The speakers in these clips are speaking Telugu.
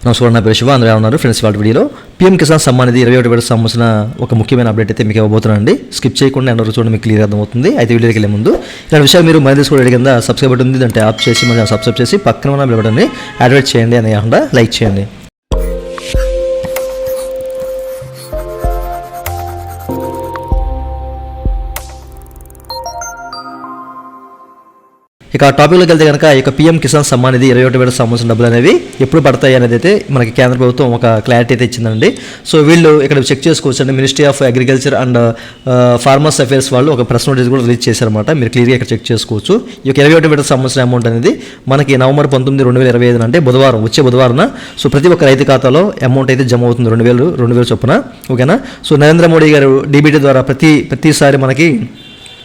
నమస్కారం, నా పేరు శివ. అందరూ ఉన్నారు ఫ్రెండ్స్. వాళ్ళ వీడియోలో పీఎం కిసాన్ సమ్మాన్ నిధి 21 విడతకు సంబంధించిన ఒక ముఖ్యమైన అప్డేట్ అయితే మీకు ఇవ్వబోతున్నానండి. స్కిప్ చేయకుండా అందరూ చూడండి, మీకు క్లియర్ అర్థమవుతుంది. అయితే వీడియోకి వెళ్ళే ముందు ఇలాంటి విషయాలు మీరు మళ్ళీ తీసుకోవడం కింద సబ్స్క్రైబ్ బటన్ ఉంది, అంటే ఆప్ చేసి మళ్ళీ సబ్స్క్రైబ్ చేసి పక్కన ఉన్న బెల్ బటన్ని యాక్టివేట్ చేయండి, అని కాకుండా లైక్ చేయండి. ఇక టాపిక్లోకి వెళ్తే కనుక ఈ యొక్క పీఎం కిసాన్ సమ్మాన్ నిధి 21 విడతకు సంబంధించిన డబ్బులు అనేవి ఎప్పుడు పడతాయి అనేది అయితే మనకి కేంద్ర ప్రభుత్వం ఒక క్లారిటీ అయితే ఇచ్చిందండి. సో వీళ్ళు ఇక్కడ చెక్ చేసుకోవచ్చు అండి. Ministry of agriculture and farmers affairs వాళ్ళు ఒక ప్రెస్ నోటీస్ కూడా రిలీజ్ చేశారన్నమాట. మీరు క్లియర్గా ఇక్కడ చెక్ చేసుకోవచ్చు. ఈ యొక్క 21 విడతకు సంబంధించిన అమౌంట్ అనేది మనకి నవంబర్ 19, 2025 అంటే బుధవారం, వచ్చే బుధవారం సో ప్రతి ఒక్క రైతు ఖాతాలో అమౌంట్ అయితే జమ అవుతుంది, 2,000 చొప్పున. ఓకేనా. సో నరేంద్ర మోడీ గారు డీబీటీ ద్వారా ప్రతిసారి మనకి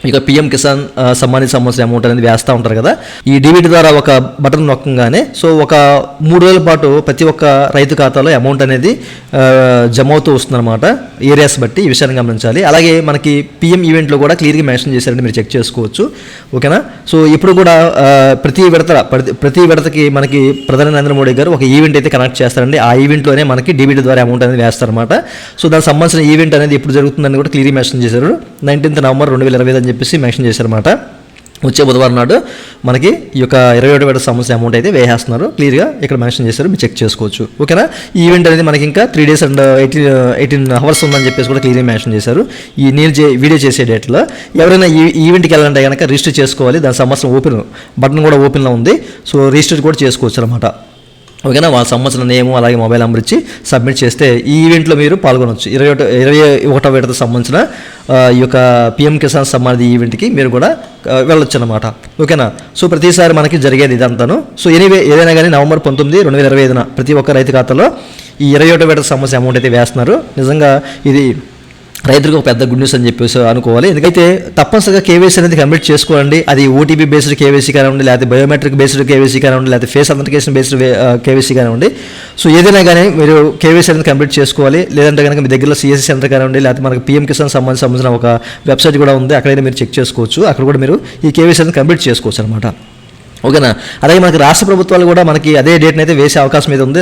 ఇక పీఎం కిసాన్ సమ్మాన్ సంబంధించిన అమౌంట్ అనేది వేస్తూ ఉంటారు కదా. ఈ డీబీటీ ద్వారా ఒక బటన్ నొక్కగానే సో ఒక 3 రోజుల పాటు ప్రతి ఒక్క రైతు ఖాతాలో అమౌంట్ అనేది జమ అవుతూ వస్తుందన్నమాట, ఏరియాస్ బట్టి. ఈ విషయాన్ని గమనించాలి. అలాగే మనకి పీఎం ఈవెంట్లో కూడా క్లియర్గా మెన్షన్ చేశారంటే మీరు చెక్ చేసుకోవచ్చు. ఓకేనా. సో ఇప్పుడు కూడా ప్రతి విడతకి మనకి ప్రధాని నరేంద్ర మోడీ గారు ఒక ఈవెంట్ అయితే కనెక్ట్ చేస్తారండి. ఆ ఈవెంట్లోనే మనకి డీబీటీ ద్వారా అమౌంట్ అనేది వేస్తారన్నమాట. సో దానికి సంబంధించిన ఈవెంట్ అనేది ఎప్పుడు జరుగుతుందని కూడా క్లియర్గా మెన్షన్ చేశారు. 19 నవంబర్ 2025 అని చెప్పేసి మెన్షన్ చేశారన్నమాట. వచ్చే బుధవారం నాడు మనకి ఈ యొక్క 21 విడత సంబంధించిన అమౌంట్ అయితే వేసేస్తున్నారు. క్లియర్గా ఇక్కడ మెన్షన్ చేశారు, మీరు చెక్ చేసుకోవచ్చు. ఓకేనా. ఈ ఈవెంట్ అనేది మనకి ఇంకా 3 days అండ్ 18 hours ఉందని చెప్పేసి కూడా క్లియర్గా మెన్షన్ చేశారు. ఈ నేను వీడియో చేసే డేట్లో ఎవరైనా ఈ ఈవెంట్కి వెళ్ళాలంటే కనుక రిజిస్టర్ చేసుకోవాలి. దాని సంబంధించిన బటన్ కూడా ఓపెన్లో ఉంది. సో రిజిస్టర్ కూడా చేసుకోవచ్చు అనమాట. ఓకేనా. వాళ్ళ సంబంధించిన నేమ్ అలాగే మొబైల్ నెంబర్ ఇచ్చి సబ్మిట్ చేస్తే ఈ ఈవెంట్లో మీరు పాల్గొనవచ్చు. 21వ విడతకు సంబంధించిన ఈ యొక్క పీఎం కిసాన్ సమ్మాన్ నిధి ఈవెంట్కి మీరు కూడా వెళ్ళొచ్చు అనమాట. ఓకేనా. సో ప్రతిసారి మనకి జరిగేది ఇదంతాను. సో ఏదైనా కానీ నవంబర్ 19, 2025 ప్రతి ఒక్క రైతు ఖాతాలో ఈ 21వ విడతకు సంబంధించిన అమౌంట్ అయితే వేస్తున్నారు. నిజంగా ఇది రైతులకు ఒక పెద్ద గుడ్ న్యూస్ అని చెప్పేసి అనుకోవాలి. ఎందుకైతే తప్పనిసరిగా కేవైసీ అనేది కంప్లీట్ చేసుకోండి. అది ఓటీపీ బేస్డ్ కేవైసీ కానివ్వండి, లేకపోతే బయోమెట్రిక్ బేస్డ్ కేవైసీ కానివ్వండి, లేకపోతే ఫేస్ అథెంటికేషన్ బేస్డ్ కేవైసీ కానివ్వండి. సో ఏదైనా కానీ మీరు కేవైసీ అనేది కంప్లీట్ చేసుకోవాలి. లేదంటే కనుక మీ దగ్గరలో సిఎస్సి సెంటర్ కానివ్వండి, లేకపోతే మనకి పీఎం కిసాన్ సంబంధించిన ఒక వెబ్సైట్ కూడా ఉంది, అక్కడైనా మీరు చెక్ చేసుకోవచ్చు. అక్కడ కూడా మీరు ఈ కేవైసీ అనేది కంప్లీట్ చేసుకోవచ్చు అనమాట. ఓకేనా. అలాగే మనకి రాష్ట్ర ప్రభుత్వాలు కూడా మనకి అదే డేట్ని అయితే వేసే అవకాశం అయితే ఉంది.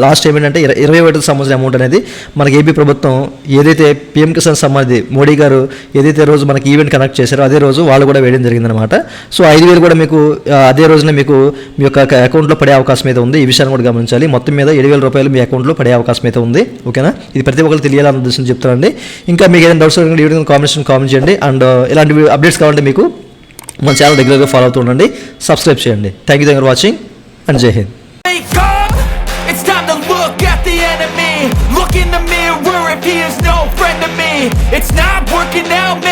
లాస్ట్ ఏంటంటే 21 విడతకు సంబంధించిన అమౌంట్ అనేది మనకి ఏపీ ప్రభుత్వం ఏదైతే పీఎం కిసాన్ సమ్మాన్ నిధి మోడీ గారు ఏదైతే రోజు మనకి ఈవెంట్ కనెక్ట్ చేశారో అదే రోజు వాళ్ళు కూడా వేయడం జరిగిందనమాట. సో 5,000 కూడా మీకు అదే రోజున మీకు మీ యొక్క అకౌంట్లో పడే అవకాశం అయితే ఉంది. ఈ విషయాన్ని కూడా గమనించాలి. మొత్తం మీద 7,000 రూపాయలు మీ అకౌంట్లో పడే అవకాశం అయితే ఉంది. ఓకేనా. ఇది ప్రతి ఒక్కరికి తెలియాలని ఉద్దేశం చెప్తానండి. ఇంకా మీకు ఏదైనా డౌట్స్ కామెంట్ చేయండి. అండ్ ఇలాంటి అప్డేట్స్ కావాలంటే మీకు మన ఛానల్ రెగ్యులర్గా ఫాలో అవుతూ ఉండండి, సబ్స్క్రైబ్ చేయండి. Thank you for watching and జై Hind. It's time to look at the enemy. Look in the mirror if he is no friend to me. It's not working out.